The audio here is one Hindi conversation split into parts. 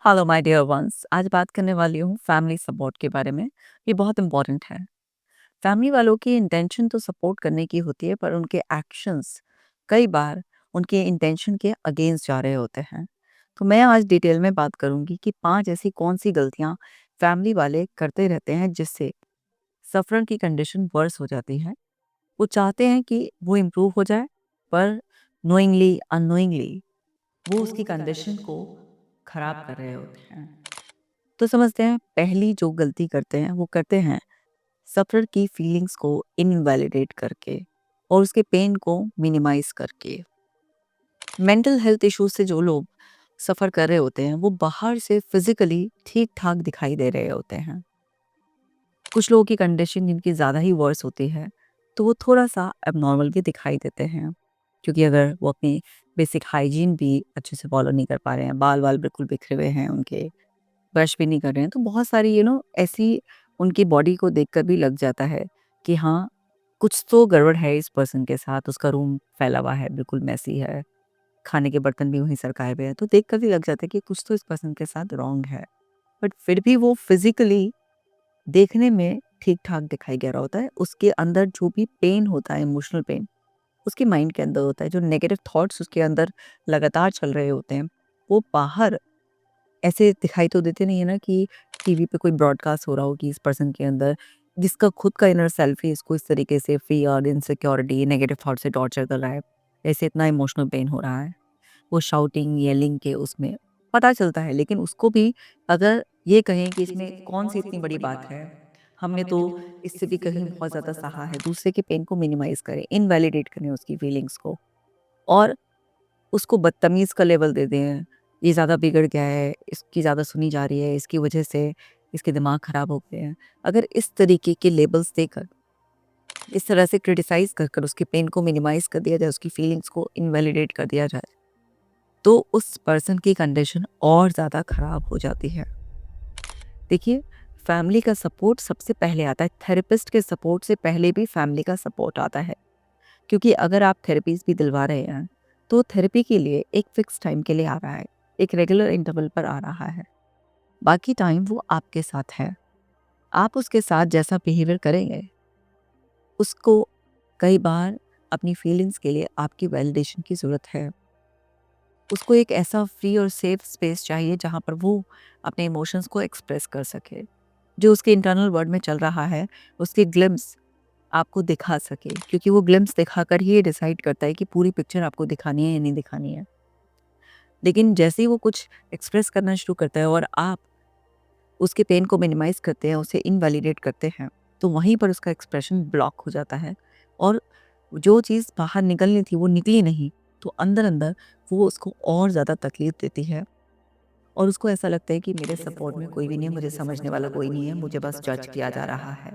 Hello my dear ones. आज बात करने वाली हूँ फैमिली सपोर्ट के बारे में। ये बहुत इंपॉर्टेंट है। फैमिली वालों की इंटेंशन तो सपोर्ट करने की होती है, पर उनके एक्शंस कई बार उनके इंटेंशन के अगेंस्ट जा रहे होते हैं। तो मैं आज डिटेल में बात करूंगी कि 5 ऐसी कौन सी गलतियां फैमिली वाले करते रहते हैं जिससे सफर की कंडीशन वर्स हो जाती है। वो चाहते हैं कि वो इम्प्रूव हो जाए, पर नोइंगली अननोइंगली वो उसकी कंडीशन को खराब कर रहे होते हैं। तो समझते हैं, पहली जो गलती करते हैं वो करते हैं सफर की फीलिंग्स को इनवैलिडेट करके और उसके पेन को मिनिमाइज करके। मेंटल हेल्थ इश्यूज से जो लोग सफ़र कर रहे होते हैं वो बाहर से फिजिकली ठीक ठाक दिखाई दे रहे होते हैं। कुछ लोगों की कंडीशन जिनकी ज़्यादा ही वर्स होती है तो वो थोड़ा सा एबनॉर्मल भी दिखाई देते हैं, क्योंकि अगर वो अपनी बेसिक हाइजीन भी अच्छे से फॉलो नहीं कर पा रहे हैं, बाल वाल बिल्कुल बिखरे हुए हैं उनके, ब्रश भी नहीं कर रहे हैं, तो बहुत सारी ऐसी उनकी बॉडी को देखकर भी लग जाता है कि हाँ, कुछ तो गड़बड़ है इस पर्सन के साथ। उसका रूम फैला हुआ है, बिल्कुल मैसी है, खाने के बर्तन भी वहीं सरकाए हुए हैं, तो देख कर भी लग जाता है कि कुछ तो इस पर्सन के साथ रॉन्ग है। बट फिर भी वो फिजिकली देखने में ठीक ठाक दिखाई दे रहा होता है। उसके अंदर जो भी पेन होता है, इमोशनल पेन, उसके माइंड के अंदर होता है। जो नेगेटिव थॉट्स उसके अंदर लगातार चल रहे होते हैं, वो बाहर ऐसे दिखाई तो देते नहीं है ना कि टीवी पे कोई ब्रॉडकास्ट हो रहा हो कि इस पर्सन के अंदर, जिसका खुद का इनर सेल्फ ही इसको इस तरीके से फियर, इनसिक्योरिटी, नेगेटिव थॉट से टॉर्चर कर रहा है, ऐसे इतना इमोशनल पेन हो रहा है, वो शाउटिंग येलिंग के उसमें पता चलता है। लेकिन उसको भी अगर ये कहें कि इसमें कौन सी इतनी बड़ी बात है, हमने तो इससे भी कहीं बहुत ज़्यादा सहा है, दूसरे के पेन को मिनिमाइज करें, इनवैलिडेट करें उसकी फीलिंग्स को, और उसको बदतमीज़ का लेवल दे दें, ये ज़्यादा बिगड़ गया है, इसकी ज़्यादा सुनी जा रही है, इसकी वजह से इसके दिमाग ख़राब हो गए हैं। अगर इस तरीके के लेबल्स देकर, इस तरह से क्रिटिसाइज़ कर कर उसके पेन को मिनिमाइज़ कर दिया जाए, उसकी फीलिंग्स को इनवैलिडेट कर दिया जाए, तो उस पर्सन की कंडीशन और ज़्यादा ख़राब हो जाती है। देखिए, फैमिली का सपोर्ट सबसे पहले आता है। थेरेपिस्ट के सपोर्ट से पहले भी फैमिली का सपोर्ट आता है, क्योंकि अगर आप थेरेपीज़ भी दिलवा रहे हैं, तो थेरेपी के लिए एक फ़िक्स टाइम के लिए आ रहा है, एक रेगुलर इंटरवल पर आ रहा है। बाकी टाइम वो आपके साथ है। आप उसके साथ जैसा बिहेवियर करेंगे, उसको कई बार अपनी फीलिंग्स के लिए आपकी वैलिडेशन की ज़रूरत है। उसको एक ऐसा फ्री और सेफ स्पेस चाहिए जहाँ पर वो अपने इमोशंस को एक्सप्रेस कर सके। जो उसके इंटरनल वर्ल्ड में चल रहा है, उसके ग्लिम्स आपको दिखा सके, क्योंकि वो ग्लिम्स दिखाकर ही ये डिसाइड करता है कि पूरी पिक्चर आपको दिखानी है या नहीं दिखानी है। लेकिन जैसे ही वो कुछ एक्सप्रेस करना शुरू करता है और आप उसके पेन को मिनिमाइज़ करते हैं, उसे इनवैलिडेट करते हैं, तो वहीं पर उसका एक्सप्रेशन ब्लॉक हो जाता है और जो चीज़ बाहर निकलनी थी वो निकली नहीं, तो अंदर-अंदर वो उसको और ज़्यादा तकलीफ़ देती है और उसको ऐसा लगता है कि मेरे सपोर्ट में कोई भी नहीं है, मुझे समझने वाला कोई नहीं है, मुझे बस जज किया जा रहा है।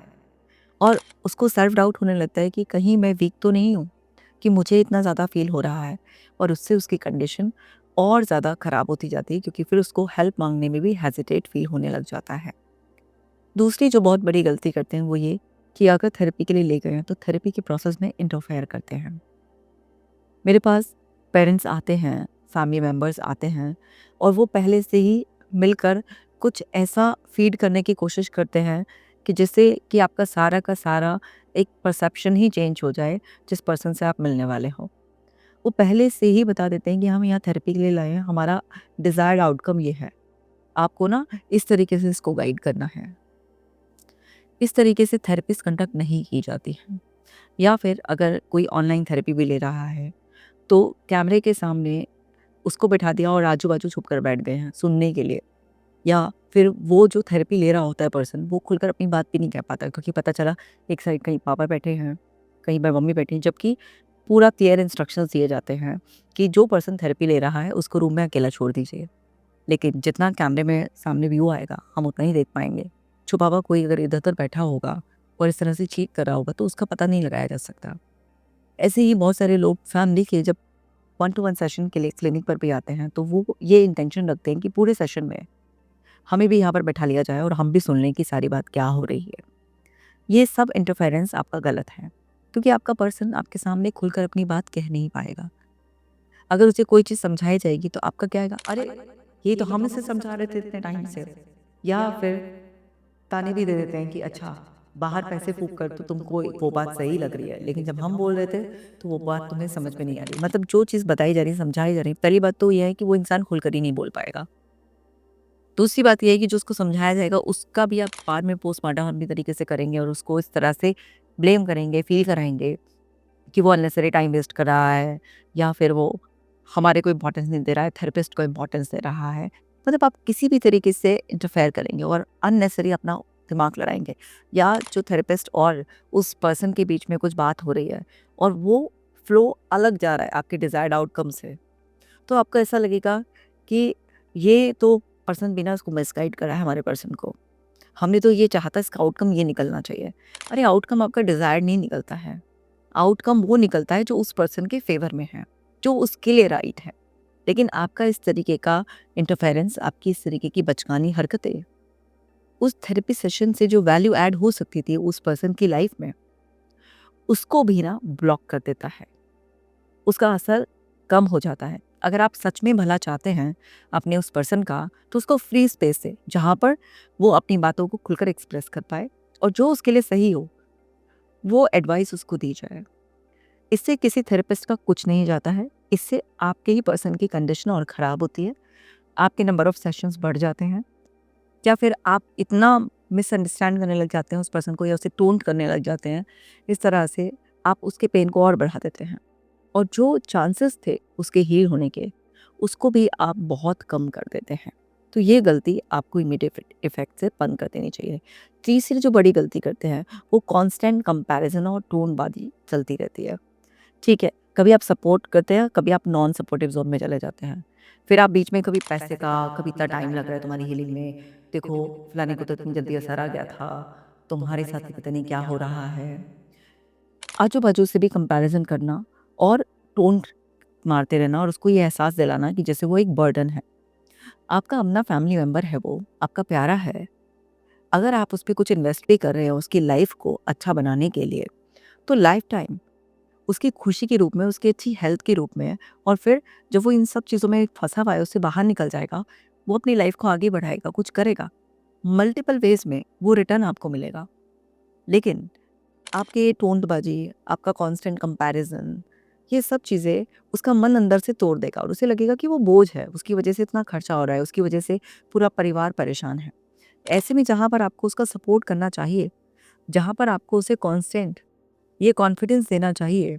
और उसको सेल्फ डाउट होने लगता है कि कहीं मैं वीक तो नहीं हूँ, कि मुझे इतना ज़्यादा फ़ील हो रहा है, और उससे उसकी कंडीशन और ज़्यादा ख़राब होती जाती है, क्योंकि फिर उसको हेल्प माँगने में भी हेजिटेट फ़ील होने लग जाता है। दूसरी जो बहुत बड़ी गलती करते हैं वो ये कि अगर थेरेपी के लिए ले गए हैं तो थेरेपी के प्रोसेस में इंटरफेयर करते हैं। मेरे पास पेरेंट्स आते हैं, फैमिली मेंबर्स आते हैं, और वो पहले से ही मिलकर कुछ ऐसा फ़ीड करने की कोशिश करते हैं कि जिससे कि आपका सारा का सारा एक परसेप्शन ही चेंज हो जाए जिस पर्सन से आप मिलने वाले हो। वो पहले से ही बता देते हैं कि हम यहाँ थेरेपी के लिए लाए हैं, हमारा डिज़ायर्ड आउटकम ये है। आपको ना इस तरीके से इसको गाइड करना है। इस तरीके से थेरेपिस्ट कंडक्ट नहीं की जाती है। या फिर अगर कोई ऑनलाइन थेरेपी भी ले रहा है, तो कैमरे के सामने उसको बिठा दिया और आजू-बाजू छुप कर बैठ गए हैं सुनने के लिए। या फिर वो जो थेरेपी ले रहा होता है पर्सन, वो खुलकर अपनी बात भी नहीं कह पाता, क्योंकि पता चला एक साइड कहीं पापा बैठे हैं, कहीं पर मम्मी बैठी हैं, जबकि पूरा क्लियर इंस्ट्रक्शंस दिए जाते हैं कि जो पर्सन थेरेपी ले रहा है उसको रूम में अकेला छोड़ दीजिए। लेकिन जितना कैमरे में सामने व्यू आएगा, हम उतना ही देख पाएँगे। छुपा हुआ कोई अगर इधर-उधर बैठा होगा और इस तरह से चीट कर रहा होगा, तो उसका पता नहीं लगाया जा सकता। ऐसे ही बहुत सारे लोग फैमिली के जब वन टू वन सेशन के लिए क्लिनिक पर भी आते हैं, तो वो ये इंटेंशन रखते हैं कि पूरे सेशन में हमें भी यहाँ पर बैठा लिया जाए और हम भी सुन लें कि सारी बात क्या हो रही है। ये सब इंटरफेरेंस आपका गलत है, क्योंकि आपका पर्सन आपके सामने खुलकर अपनी बात कह नहीं पाएगा। अगर उसे कोई चीज़ समझाई जाएगी तो आपका क्या आएगा, अरे! ये तो हम इसे समझा रहे थे इतने टाइम से। या फिर ताने भी दे देते हैं कि अच्छा, बाहर पैसे फूँक कर तो तुमको वो बात सही लग रही है, लेकिन जब हम बोल रहे थे तो वो बात तुम्हें समझ में नहीं आ रही। मतलब जो चीज़ बताई जा रही है, समझाई जा रही है, पहली बात तो ये है कि वो इंसान खुलकर ही नहीं बोल पाएगा। दूसरी बात ये है कि जो उसको समझाया जाएगा उसका भी आप बाद में पोस्टमार्टम अपनी तरीके से करेंगे और उसको इस तरह से ब्लेम करेंगे, फ़ील कराएँगे कि वो अननेसेसरी टाइम वेस्ट कर रहा है, या फिर वो हमारे को इम्पोर्टेंस नहीं दे रहा है, थेरेपिस्ट को इम्पोर्टेंस दे रहा है। मतलब आप किसी भी तरीके से इंटरफेयर करेंगे और अननेसेसरी अपना दिमाग लड़ाएँगे, या जो थेरेपिस्ट और उस पर्सन के बीच में कुछ बात हो रही है और वो फ्लो अलग जा रहा है आपके डिज़ायर्ड आउटकम से, तो आपको ऐसा लगेगा कि ये तो पर्सन बिना उसको मिसगाइड कर रहा है हमारे पर्सन को। हमने तो ये चाहा था, इसका आउटकम ये निकलना चाहिए। अरे आउटकम आपका डिज़ायर्ड नहीं निकलता है। आउटकम वो निकलता है जो उस पर्सन के फ़ेवर में है, जो उसके लिए राइट है। लेकिन आपका इस तरीके का इंटरफेरेंस, आपकी इस तरीके की बचकानी हरकतें, उस थेरेपी सेशन से जो वैल्यू ऐड हो सकती थी उस पर्सन की लाइफ़ में, उसको भी ना ब्लॉक कर देता है। उसका असर कम हो जाता है। अगर आप सच में भला चाहते हैं अपने उस पर्सन का, तो उसको फ्री स्पेस दें, जहाँ पर वो अपनी बातों को खुलकर एक्सप्रेस कर पाए और जो उसके लिए सही हो, वो एडवाइस उसको दी जाए। इससे किसी थेरेपिस्ट का कुछ नहीं जाता है। इससे आपके ही पर्सन की कंडीशन और ख़राब होती है। आपके नंबर ऑफ़ सेशंस बढ़ जाते हैं, या फिर आप इतना मिसअंडरस्टैंड करने लग जाते हैं उस पर्सन को, या उसे टोंट करने लग जाते हैं। इस तरह से आप उसके पेन को और बढ़ा देते हैं और जो चांसेस थे उसके हील होने के, उसको भी आप बहुत कम कर देते हैं। तो ये गलती आपको इमीडिएट इफ़ेक्ट से बंद कर देनी चाहिए। तीसरी जो बड़ी गलती करते हैं, वो कांस्टेंट कंपैरिज़न और टोनबाजी चलती रहती है। ठीक है, कभी आप सपोर्ट करते हैं, कभी आप नॉन सपोर्टिव ज़ोन में चले जाते हैं। फिर आप बीच में कभी पैसे का, कभी इतना टाइम लग रहा है तुम्हारी हीलिंग में, देखो फलाने को तो इतनी जल्दी असर आ गया था, तुम्हारे साथ ही पता नहीं क्या हो रहा है। आजू-बाजू से भी कंपैरिज़न करना और टोन मारते रहना और उसको ये एहसास दिलाना कि जैसे वो एक बर्डन है। आपका अपना फैमिली मेंबर है वो, आपका प्यारा है। अगर आप उस पे कुछ इन्वेस्ट भी कर रहे हो उसकी लाइफ़ को अच्छा बनाने के लिए, तो लाइफ़ टाइम उसकी खुशी के रूप में, उसकी अच्छी हेल्थ के रूप में, और फिर जब वो इन सब चीज़ों में फँसा हुआ है, उससे बाहर निकल जाएगा, वो अपनी लाइफ़ को आगे बढ़ाएगा, कुछ करेगा। मल्टीपल वेज़ में वो रिटर्न आपको मिलेगा। लेकिन आपके ये टोंटबाजी, आपका कांस्टेंट कंपैरिज़न, ये सब चीज़ें उसका मन अंदर से तोड़ देगा और उसे लगेगा कि वो बोझ है, उसकी वजह से इतना खर्चा हो रहा है, उसकी वजह से पूरा परिवार परेशान है। ऐसे में जहाँ पर आपको उसका सपोर्ट करना चाहिए, जहाँ पर आपको उसे कांस्टेंट ये कॉन्फिडेंस देना चाहिए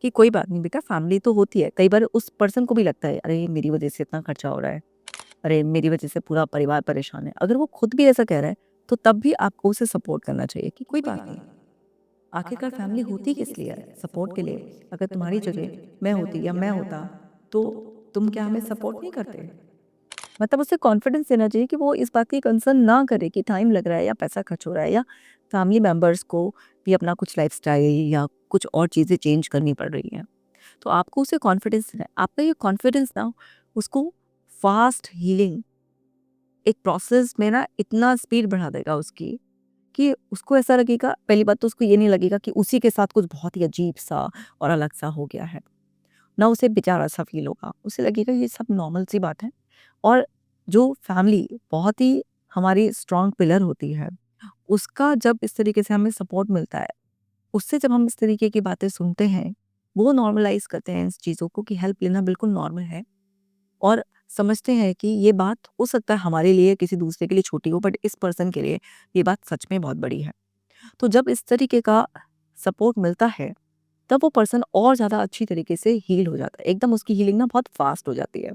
कि कोई बात नहीं बेटा, फैमिली तो होती है। कई बार उस पर्सन को भी लगता है, अरे मेरी वजह से इतना खर्चा हो रहा है, अरे मेरी वजह से पूरा परिवार परेशान है। अगर वो खुद भी ऐसा कह रहा है, तो तब भी आपको उसे सपोर्ट करना चाहिए कि कोई बात नहीं, आखिरकार फैमिली होती किस लिए है? सपोर्ट के लिए। अगर तुम्हारी जगह मैं होती या मैं होता, तो तुम क्या हमें सपोर्ट नहीं करते? मतलब उसे कॉन्फिडेंस देना चाहिए कि वो इस बात की कंसर्न ना करे कि टाइम लग रहा है या पैसा खर्च हो रहा है, या फैमिली मेंबर्स को भी अपना कुछ लाइफ़स्टाइल या कुछ और चीज़ें चेंज करनी पड़ रही हैं। तो आपको उसे कॉन्फिडेंस देना है। आपका ये कॉन्फिडेंस ना उसको फास्ट हीलिंग एक प्रोसेस में ना इतना स्पीड बढ़ा देगा उसकी, कि उसको ऐसा लगेगा, पहली बात तो उसको ये नहीं लगेगा कि उसी के साथ कुछ बहुत ही अजीब-सा और अलग-सा हो गया है। ना उसे बेचारा-सा फ़ील होगा, उसे लगेगा ये सब नॉर्मल सी बात है। और जो फैमिली बहुत ही हमारी स्ट्रॉन्ग पिलर होती है, उसका जब इस तरीके से हमें सपोर्ट मिलता है, उससे जब हम इस तरीके की बातें सुनते हैं, वो नॉर्मलाइज़ करते हैं इस चीज़ों को कि हेल्प लेना बिल्कुल नॉर्मल है, और समझते हैं कि ये बात हो सकता है हमारे लिए किसी दूसरे के लिए छोटी हो, बट इस पर्सन के लिए ये बात सच में बहुत बड़ी है। तो जब इस तरीके का सपोर्ट मिलता है, तब वो पर्सन और ज़्यादा अच्छी तरीके से हील हो जाता है। एकदम उसकी हीलिंग ना बहुत फास्ट हो जाती है।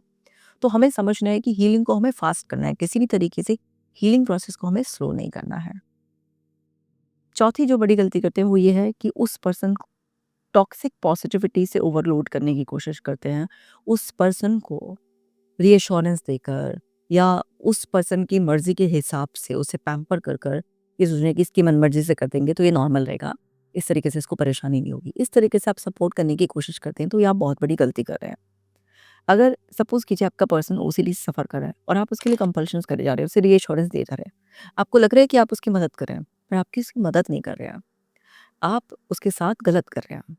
तो हमें समझना है कि हीलिंग को हमें फास्ट करना है, किसी भी तरीके से हीलिंग प्रोसेस को हमें स्लो नहीं करना है। चौथी जो बड़ी गलती करते हैं वो ये है कि उस पर्सन को टॉक्सिक पॉजिटिविटी से ओवरलोड करने की कोशिश करते हैं। उस पर्सन को रीअश्योरेंस देकर, या उस पर्सन की मर्ज़ी के हिसाब से उसे पैम्पर कर कर ये सोचने कि इसकी मनमर्ज़ी से कर देंगे तो ये नॉर्मल रहेगा, इस तरीके से इसको परेशानी नहीं होगी। इस तरीके से आप सपोर्ट करने की कोशिश करते हैं, तो ये आप बहुत बड़ी गलती कर रहे हैं। अगर सपोज़ कीजिए आपका पर्सन ओसीडी से सफ़र कर रहा है और आप उसके लिए कंपल्शंस करे जा रहे हैं, उसे रीअश्योरेंस दिए जा रहे हैं। आपको लग रहा है कि आप उसकी मदद कर रहे हैं, पर आपकी उसकी मदद नहीं कर रहे हैं। आप उसके साथ गलत कर रहे हैं।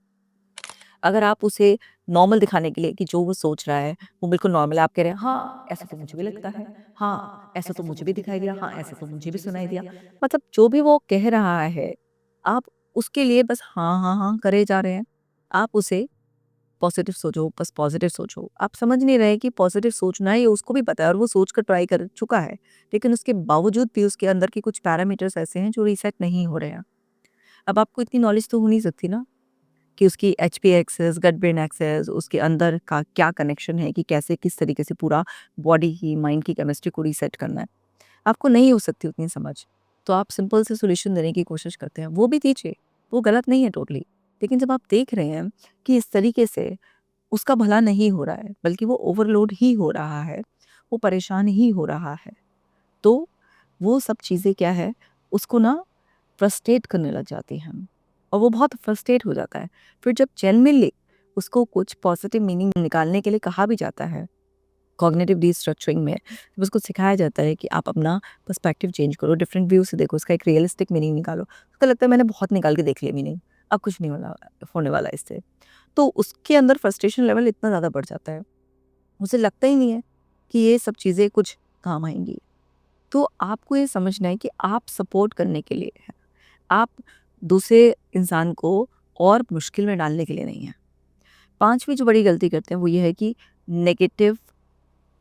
अगर आप उसे नॉर्मल दिखाने के लिए कि जो वो सोच रहा है वो बिल्कुल नॉर्मल है, आप कह रहे हैं हाँ ऐसा तो मुझे भी लगता है, हाँ ऐसा तो मुझे भी दिखाई दिया, हाँ ऐसा तो मुझे भी सुनाई दिया, मतलब जो भी वो कह रहा है आप उसके लिए बस हाँ हाँ हाँ करे जा रहे हैं। आप उसे पॉजिटिव सोचो, बस पॉजिटिव सोचो। आप समझ नहीं रहे कि पॉजिटिव सोचना है, ये उसको भी पता है और वो सोच कर ट्राई कर चुका है, लेकिन उसके बावजूद भी उसके अंदर के कुछ पैरामीटर्स ऐसे हैं जो रीसेट नहीं हो रहे हैं। अब आपको इतनी नॉलेज तो हो नहीं सकती ना कि उसकी HP axis, gut brain axis, उसके अंदर का क्या कनेक्शन है, कि कैसे किस तरीके से पूरा बॉडी की माइंड की केमिस्ट्री को रीसेट करना है। आपको नहीं हो सकती उतनी समझ, तो आप सिंपल से सॉल्यूशन देने की कोशिश करते हैं, वो भी दीजिए, वो गलत नहीं है टोटली। लेकिन जब आप देख रहे हैं कि इस तरीके से उसका भला नहीं हो रहा है, बल्कि वो ओवरलोड ही हो रहा है, वो परेशान ही हो रहा है, तो वो सब चीज़ें क्या है, उसको ना फ्रस्ट्रेट करने लग जाती हैं और वो बहुत फ्रस्ट्रेट हो जाता है। फिर जब जेन्युइनली उसको कुछ पॉजिटिव मीनिंग निकालने के लिए कहा भी जाता है, कॉग्निटिव रीस्ट्रक्चरिंग में जब उसको सिखाया जाता है कि आप अपना पर्सपेक्टिव चेंज करो, डिफरेंट व्यू से देखो, उसका एक रियलिस्टिक मीनिंग निकालो, उसको लगता है मैंने बहुत निकाल के देख लिया मीनिंग, अब कुछ नहीं होने वाला इससे। तो उसके अंदर फ्रस्ट्रेशन लेवल इतना ज़्यादा बढ़ जाता है, उसे लगता ही नहीं है कि ये सब चीज़ें कुछ काम आएँगी। तो आपको ये समझना है कि आप सपोर्ट करने के लिए हैं, आप दूसरे इंसान को और मुश्किल में डालने के लिए नहीं हैं। 5वीं जो बड़ी गलती करते हैं वो ये है कि नेगेटिव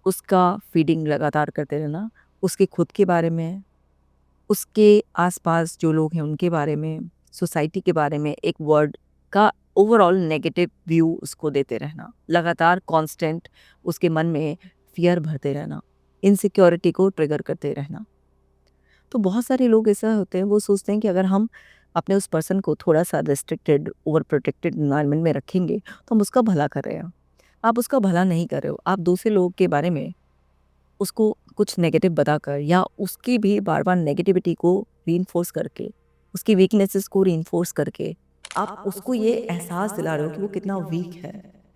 उसका फीडिंग लगातार करते रहना, उसके खुद के बारे में, उसके आस-पास जो लोग हैं उनके बारे में, सोसाइटी के बारे में एक वर्ड का ओवरऑल नेगेटिव व्यू उसको देते रहना, लगातार कांस्टेंट उसके मन में फ़ियर भरते रहना, इनसिक्योरिटी को ट्रिगर करते रहना। तो बहुत सारे लोग ऐसा होते हैं, वो सोचते हैं कि अगर हम अपने उस पर्सन को थोड़ा-सा रिस्ट्रिक्टेड, ओवर प्रोटेक्टेड एनवायरनमेंट में रखेंगे, तो हम उसका भला कर रहे हैं। आप उसका भला नहीं कर रहे हो, आप दूसरे लोगों के बारे में उसको कुछ नेगेटिव बताकर या उसकी भी बार-बार नेगेटिविटी को रीइंफोर्स करके, उसकी वीकनेसेस को रीइंफोर्स करके, आप उसको ये एहसास दिला रहे हो कि वो कितना वीक है।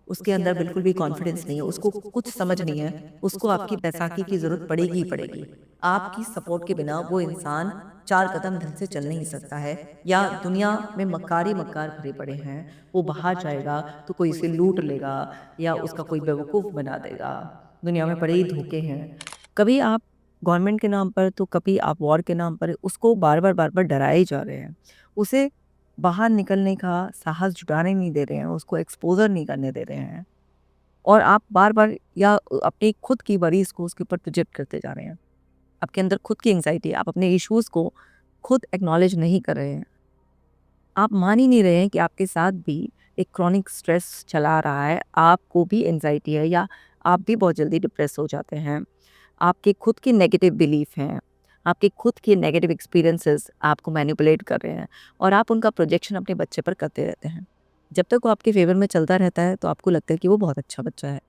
उसके अंदर बिल्कुल भी कॉन्फिडेंस नहीं है, उसको कुछ समझ नहीं है, उसको आपकी बैसाखी की ज़रूरत पड़ेगी ही पड़ेगी। आपकी सपोर्ट के बिना वो इंसान 4 कदम ढंग से चल नहीं सकता है, या दुनिया में मक्कार ही मक्कार भरे पड़े हैं। वो बाहर जाएगा तो कोई उसे लूट लेगा या उसका कोई बेवकूफ़ बना देगा। दुनिया में बड़े ही धोखे हैं। कभी आप गवर्नमेंट के नाम पर, तो कभी आप वॉर के नाम पर उसको बार-बार डराए ही जा रहे हैं। उसे बाहर निकलने का साहस जुटाने नहीं दे रहे हैं, उसको एक्सपोज़र नहीं करने दे रहे हैं और आप बार-बार या अपनी खुद की वरीज़ को उसके ऊपर प्रोजेक्ट करते जा रहे हैं। आपके अंदर खुद की एंग्ज़ायटी है, आप अपने इश्यूज़ को खुद एक्नॉलेज नहीं कर रहे हैं। आप मान ही नहीं रहे हैं कि आपके साथ भी एक क्रॉनिक स्ट्रेस चला रहा है, आपको भी एंग्ज़ायटी है या आप भी बहुत जल्दी डिप्रेस हो जाते हैं। आपके खुद के नेगेटिव बिलीफ हैं, आपके खुद के नेगेटिव एक्सपीरियंसेस आपको मैनिपुलेट कर रहे हैं और आप उनका प्रोजेक्शन अपने बच्चे पर करते रहते हैं। जब तक वो आपके फ़ेवर में चलता रहता है तो आपको लगता है कि वो बहुत अच्छा बच्चा है,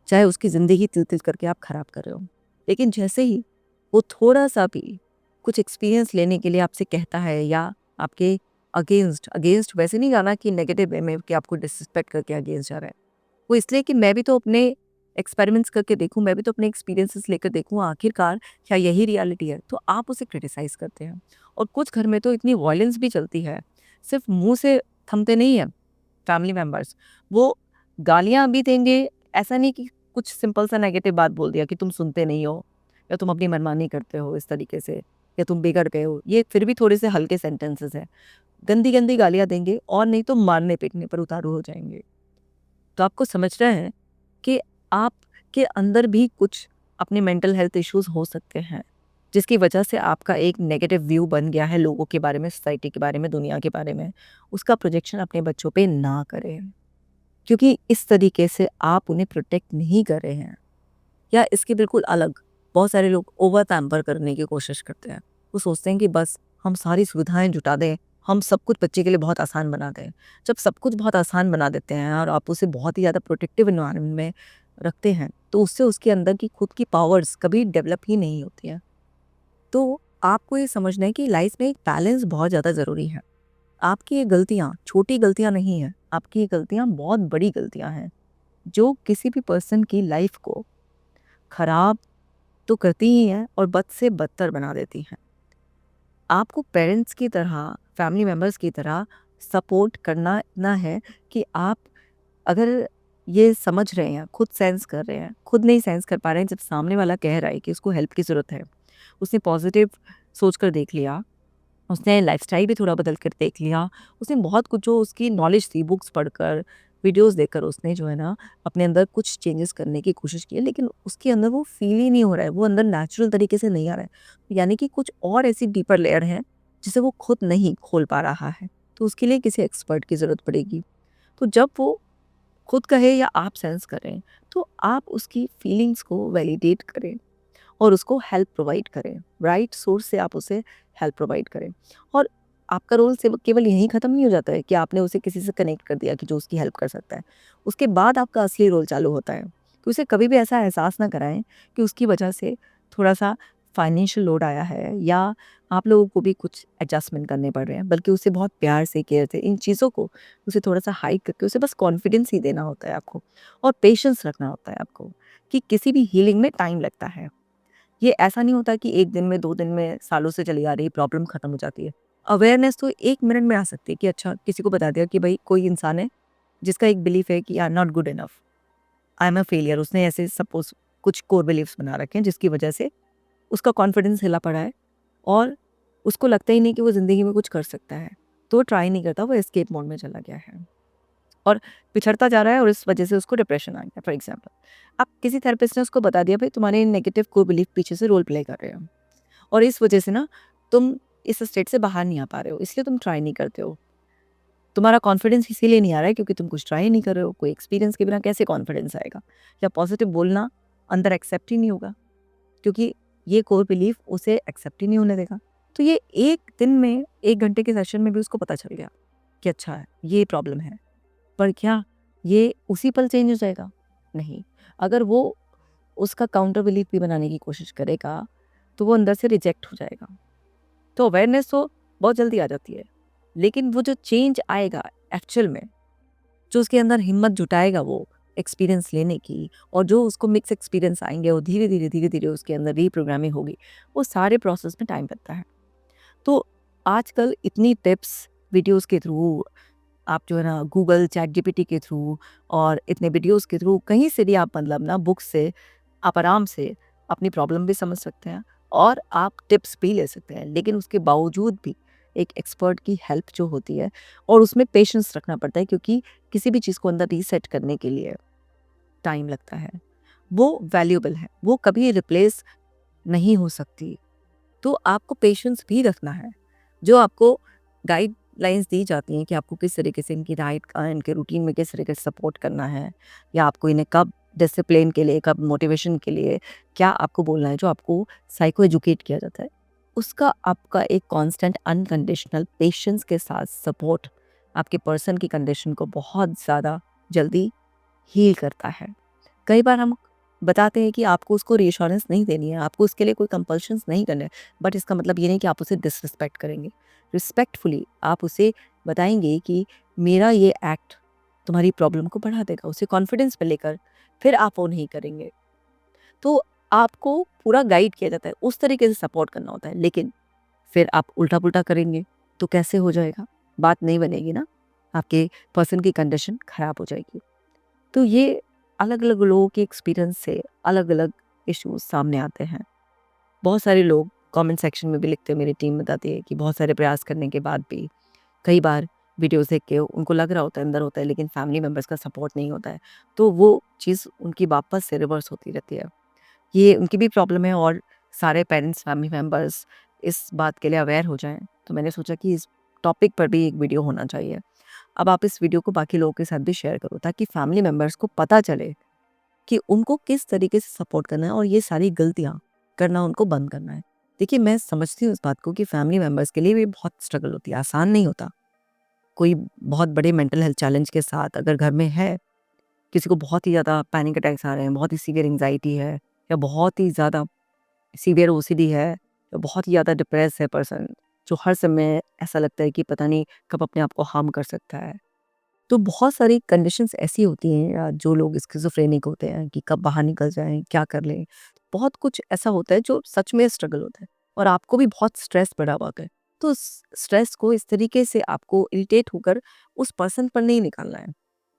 चाहे उसकी ज़िंदगी तिल-तिल करके आप ख़राब कर रहे हो। लेकिन जैसे ही वो थोड़ा-सा भी कुछ एक्सपीरियंस लेने के लिए आपसे कहता है या आपके अगेंस्ट अगेंस्ट वैसे नहीं जाना कि नेगेटिव वे में कि आपको डिसरिस्पेक्ट करके अगेंस्ट जा रहा है। वो इसलिए कि मैं भी तो अपने एक्सपेरिमेंट्स करके देखूँ, मैं भी तो अपने एक्सपीरियंसेस लेकर देखूँ आखिरकार क्या यही रियलिटी है? तो आप उसे क्रिटिसाइज़ करते हैं और कुछ घर में तो इतनी वॉयलेंस भी चलती है, सिर्फ़ मुँह से थमते नहीं हैं फैमिली मेंबर्स, वो गालियाँ भी देंगे, ऐसा नहीं कि कुछ सिंपल सा नेगेटिव बात बोल दिया कि तुम सुनते नहीं हो या तुम अपनी मनमानी करते हो इस तरीके से या तुम बिगड़ गए हो, ये फिर भी थोड़े से हल्के सेंटेंसेस हैं। गंदी-गंदी गालियाँ देंगे और नहीं तो मारने-पीटने पर उतारू हो जाएँगे। तो आपको समझना है कि आपके अंदर भी कुछ अपने मेंटल हेल्थ इश्यूज़ हो सकते हैं, जिसकी वजह से आपका एक नेगेटिव व्यू बन गया है लोगों के बारे में, सोसाइटी के बारे में, दुनिया के बारे में। उसका प्रोजेक्शन अपने बच्चों पे ना करें, क्योंकि इस तरीके से आप उन्हें प्रोटेक्ट नहीं कर रहे हैं। या इसके बिल्कुल अलग, बहुत सारे लोग ओवर पैम्पर करने की कोशिश करते हैं। वो सोचते हैं कि बस हम सारी सुविधाएँ जुटा दें, हम सब कुछ बच्चे के लिए बहुत आसान बना दें। जब सब कुछ बहुत आसान बना देते हैं और आप उसे बहुत ही ज़्यादा प्रोटेक्टिव एनवायरनमेंट में रखते हैं, तो उससे उसके अंदर की खुद की पावर्स कभी डेवलप ही नहीं होती हैं। तो आपको ये समझना है कि लाइफ़ में एक बैलेंस बहुत ज़्यादा ज़रूरी है। आपकी ये गलतियाँ छोटी गलतियाँ नहीं हैं, आपकी ये गलतियाँ बहुत बड़ी गलतियाँ हैं, जो किसी भी पर्सन की लाइफ़ को खराब तो करती ही हैं और बद से बदतर बना देती हैं। आपको पेरेंट्स की तरह, फैमिली मेंबर्स की तरह सपोर्ट करना इतना है कि आप अगर ये समझ रहे हैं, खुद सेंस कर रहे हैं, खुद नहीं सेंस कर पा रहे हैं जब सामने वाला कह रहा है कि उसको हेल्प की ज़रूरत है, उसने पॉज़िटिव सोच कर देख लिया, उसने लाइफ़स्टाइल भी थोड़ा बदल कर देख लिया, उसने बहुत कुछ जो उसकी नॉलेज थी बुक्स पढ़कर, वीडियोज़ देखकर उसने जो है ना अपने अंदर कुछ चेंजेस करने की कोशिश की है, लेकिन उसके अंदर वो फ़ील ही नहीं हो रहा है, वो अंदर नेचुरल तरीके से नहीं आ रहा है। यानी कि कुछ और ऐसी डीपर लेयर है, जिसे वो खुद नहीं खोल पा रहा है, तो उसके लिए किसी एक्सपर्ट की ज़रूरत पड़ेगी। तो जब वो खुद कहे या आप सेंस करें, तो आप उसकी फीलिंग्स को वैलिडेट करें और उसको हेल्प प्रोवाइड करें। राइट सोर्स से आप उसे हेल्प प्रोवाइड करें। और आपका रोल सिर्फ़ केवल यहीं ख़त्म नहीं हो जाता है कि आपने उसे किसी से कनेक्ट कर दिया कि जो उसकी हेल्प कर सकता है। उसके बाद आपका असली रोल चालू होता है कि उसे कभी भी ऐसा एहसास ना कराएँ कि उसकी वजह से थोड़ा-सा फाइनेंशियल लोड आया है या आप लोगों को भी कुछ एडजस्टमेंट करने पड़ रहे हैं, बल्कि उसे बहुत प्यार से, केयर से इन चीज़ों को उसे थोड़ा-सा हाइड करके उसे बस कॉन्फिडेंस ही देना होता है आपको और पेशेंस रखना होता है आपको कि किसी भी हीलिंग में टाइम लगता है। ये ऐसा नहीं होता कि 1 दिन में, 2 दिन में, सालों से चली आ रही प्रॉब्लम खत्म हो जाती है। अवेयरनेस तो 1 मिनट में आ सकती है कि अच्छा किसी को बता दिया कि भई कोई इंसान है जिसका एक बिलीफ है कि I am not good enough, I am a failure. उसने ऐसे सपोज़ कुछ कोर बिलीफ्स बना रखे हैं जिसकी वजह से उसका कॉन्फिडेंस हिला पड़ा है और उसको लगता ही नहीं कि वो ज़िंदगी में कुछ कर सकता है। तो वो ट्राई नहीं करता, वो एस्केप मोड में चला गया है और पिछड़ता जा रहा है और इस वजह से उसको डिप्रेशन आ गया फॉर एग्ज़ाम्पल। अब किसी थेरेपिस्ट ने उसको बता दिया भई तुम्हारे नेगेटिव कोर बिलीफ पीछे से रोल प्ले कर रहे हैं और इस वजह से ना तुम इस स्टेट से बाहर नहीं आ पा रहे हो, इसलिए तुम ट्राई नहीं करते हो। तुम्हारा कॉन्फिडेंस इसीलिए नहीं आ रहा है क्योंकि तुम कुछ ट्राई नहीं कर रहे हो। कोई एक्सपीरियंस के बिना कैसे कॉन्फिडेंस आएगा? या पॉजिटिव बोलना अंदर एक्सेप्ट ही नहीं होगा क्योंकि ये कोर बिलीफ उसे एक्सेप्ट ही नहीं होने देगा। तो ये 1 दिन में 1 घंटे के सेशन में भी उसको पता चल गया कि अच्छा है, ये प्रॉब्लम है। पर क्या ये उसी पल चेंज हो जाएगा? नहीं। अगर वो उसका काउंटर बिलीफ भी बनाने की कोशिश करेगा, तो वो अंदर से रिजेक्ट हो जाएगा। तो अवेयरनेस तो बहुत जल्दी आ जाती है, लेकिन वो जो चेंज आएगा एक्चुअल में, जो उसके अंदर हिम्मत जुटाएगा वो एक्सपीरियंस लेने की और जो उसको मिक्स एक्सपीरियंस आएँगे और धीरे-धीरे उसके अंदर रीप्रोग्रामिंग होगी, वो सारे प्रोसेस में टाइम लगता है। तो आजकल इतनी टिप्स वीडियोज़ के थ्रू आप जो है ना गूगल, चैटजीपीटी के थ्रू और इतने वीडियोज़ के थ्रू कहीं से भी आप मतलब ना बुक से आप आराम से अपनी प्रॉब्लम भी समझ सकते हैं और आप टिप्स भी ले सकते हैं। लेकिन उसके बावजूद भी एक एक्सपर्ट की हेल्प जो होती है और उसमें पेशेंस रखना पड़ता है क्योंकि किसी भी चीज़ को अंदर रीसेट करने के लिए टाइम लगता है। वो वैल्यूएबल है, वो कभी रिप्लेस नहीं हो सकती। तो आपको पेशेंस भी रखना है। जो आपको गाइडलाइंस दी जाती हैं कि आपको किस तरीके से इनकी डाइट का, इनके रूटीन में किस तरीके से सपोर्ट करना है या आपको इन्हें कब डिसिप्लिन के लिए, कब मोटिवेशन के लिए क्या आपको बोलना है, जो आपको साइको एजुकेट किया जाता है, उसका आपका एक कांस्टेंट अनकंडीशनल पेशेंस के साथ सपोर्ट आपके पर्सन की कंडीशन को बहुत ज़्यादा जल्दी हील करता है। कई बार हम बताते हैं कि आपको उसको रीअश्योरेंस नहीं देनी है, आपको उसके लिए कोई कंपल्शंस नहीं करने हैं, बट इसका मतलब ये नहीं कि आप उसे डिसरिस्पेक्ट करेंगे। रिस्पेक्टफुली आप उसे बताएँगे कि मेरा ये एक्ट तुम्हारी प्रॉब्लम को बढ़ा देगा, उसे कॉन्फिडेंस में लेकर फिर आप वो नहीं करेंगे। तो आपको पूरा गाइड किया जाता है, उस तरीके से सपोर्ट करना होता है, लेकिन फिर आप उल्टा-पुल्टा करेंगे, तो कैसे हो जाएगा? बात नहीं बनेगी ना, आपके पर्सन की कंडीशन खराब हो जाएगी। तो ये अलग-अलग लोगों के एक्सपीरियंस से अलग-अलग इश्यूज़ सामने आते हैं। बहुत सारे लोग कमेंट सेक्शन में भी लिखते हैं, मेरी टीम बताती है कि बहुत सारे प्रयास करने के बाद भी कई बार वीडियोज़ देख के उनको लग रहा होता है, अंदर होता है, लेकिन फैमिली मेंबर्स का सपोर्ट नहीं होता है। तो वो चीज़ उनकी वापस से रिवर्स होती रहती है। ये उनकी भी प्रॉब्लम है और सारे पेरेंट्स, फैमिली मेंबर्स इस बात के लिए अवेयर हो जाएँ। तो मैंने सोचा कि इस टॉपिक पर भी एक वीडियो होना चाहिए। अब आप इस वीडियो को बाकी लोगों के साथ भी शेयर करो ताकि फैमिली मेंबर्स को पता चले कि उनको किस तरीके से सपोर्ट करना है और ये सारी गलतियाँ करना उनको बंद करना है। देखिए, मैं समझती हूँ इस बात को कि फैमिली मेंबर्स के लिए भी बहुत स्ट्रगल होती है, आसान नहीं होता। कोई बहुत बड़े मेंटल हेल्थ चैलेंज के साथ अगर घर में है, किसी को बहुत ही ज़्यादा पैनिक अटैक्स आ रहे हैं, बहुत ही सीवियर एंग्जायटी है या बहुत ही ज़्यादा सीवियर ओसीडी है या बहुत ही ज़्यादा डिप्रेस है पर्सन, जो हर समय ऐसा लगता है कि पता नहीं कब अपने आप को हार्म कर सकता है। तो बहुत सारी कंडीशंस ऐसी होती हैं या जो लोग स्किज़ोफ्रेनिक होते हैं कि कब बाहर निकल जाएँ, क्या कर लें? बहुत कुछ ऐसा होता है जो सच में स्ट्रगल होता है और आपको भी बहुत स्ट्रेस पड़ा हुआ होता है। तो स्ट्रेस को इस तरीके से आपको इरिटेट होकर उस पर्सन पर नहीं निकालना है।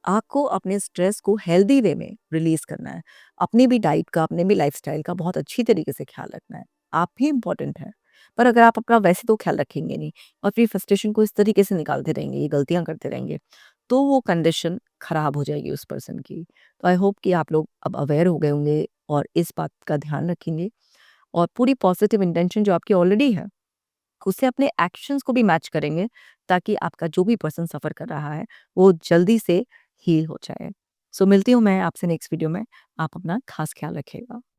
आपको अपने स्ट्रेस को हेल्दी वे में रिलीज़ करना है। अपनी भी डाइट का, अपने भी लाइफ़स्टाइल का बहुत अच्छी तरीके से ख़्याल रखना है। आप भी इम्पोर्टेंट हैं। पर अगर आप अपना वैसे तो ख़्याल रखेंगे नहीं और फिर फ्रस्ट्रेशन को इस तरीके से निकालते रहेंगे, ये गलतियाँ करते रहेंगे, तो वो कंडीशन ख़राब हो जाएगी उस पर्सन की। तो आई होप कि आप लोग अब अवेयर हो गए होंगे और इस बात का ध्यान रखेंगे और पूरी पॉज़िटिव इंटेंशन जो आपकी ऑलरेडी है, उससे अपने एक्शंस को भी मैच करेंगे ताकि आपका जो भी पर्सन सफ़र कर रहा है, वो जल्दी से हील हो जाए। सो मिलती हूँ मैं आपसे नेक्स्ट वीडियो में। आप अपना ख़ास ख़्याल रखिएगा।